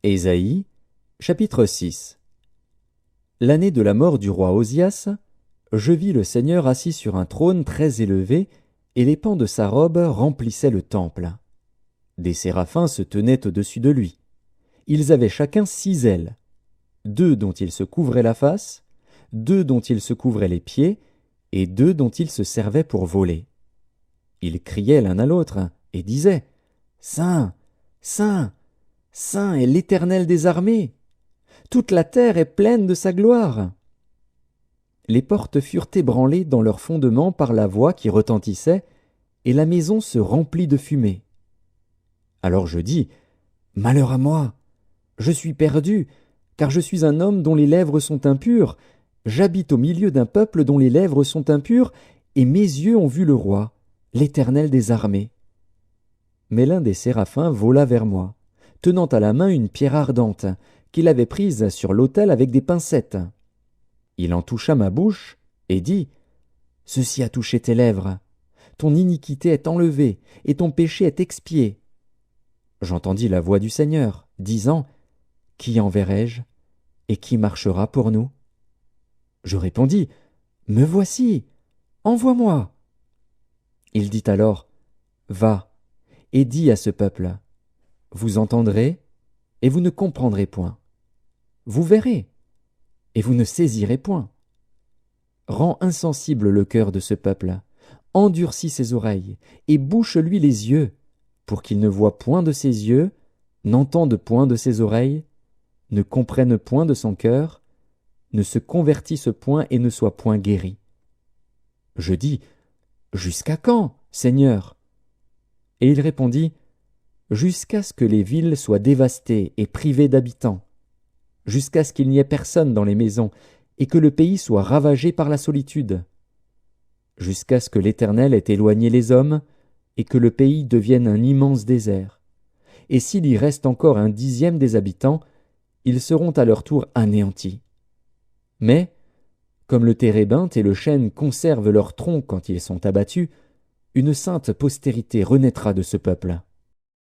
Ésaïe, chapitre 6. L'année de la mort du roi Osias, je vis le Seigneur assis sur un trône très élevé, et les pans de sa robe remplissaient le temple. Des séraphins se tenaient au-dessus de lui. Ils avaient chacun 6 ailes, 2 dont ils se couvraient la face, 2 dont ils se couvraient les pieds, et 2 dont ils se servaient pour voler. Ils criaient l'un à l'autre, et disaient « Saint, Saint, Saint est l'Éternel des armées. Toute la terre est pleine de sa gloire. » Les portes furent ébranlées dans leurs fondements par la voix qui retentissait, et la maison se remplit de fumée. Alors je dis, « Malheur à moi! Je suis perdu, car je suis un homme dont les lèvres sont impures. J'habite au milieu d'un peuple dont les lèvres sont impures, et mes yeux ont vu le roi, l'Éternel des armées. » Mais l'un des séraphins vola vers moi, tenant à la main une pierre ardente, qu'il avait prise sur l'autel avec des pincettes. Il en toucha ma bouche, et dit, « Ceci a touché tes lèvres. Ton iniquité est enlevée, et ton péché est expié. » J'entendis la voix du Seigneur, disant, « Qui enverrai-je, et qui marchera pour nous ?» Je répondis, « Me voici, envoie-moi. » Il dit alors, « Va, et dis à ce peuple, vous entendrez, et vous ne comprendrez point. Vous verrez, et vous ne saisirez point. Rends insensible le cœur de ce peuple, endurcis ses oreilles, et bouche-lui les yeux, pour qu'il ne voie point de ses yeux, n'entende point de ses oreilles, ne comprenne point de son cœur, ne se convertisse point et ne soit point guéri. » Je dis, « Jusqu'à quand, Seigneur ?» Et il répondit, « Jusqu'à ce que les villes soient dévastées et privées d'habitants, jusqu'à ce qu'il n'y ait personne dans les maisons, et que le pays soit ravagé par la solitude, jusqu'à ce que l'Éternel ait éloigné les hommes, et que le pays devienne un immense désert. Et s'il y reste encore 1/10 des habitants, ils seront à leur tour anéantis. Mais, comme le térébinthe et le chêne conservent leur tronc quand ils sont abattus, une sainte postérité renaîtra de ce peuple.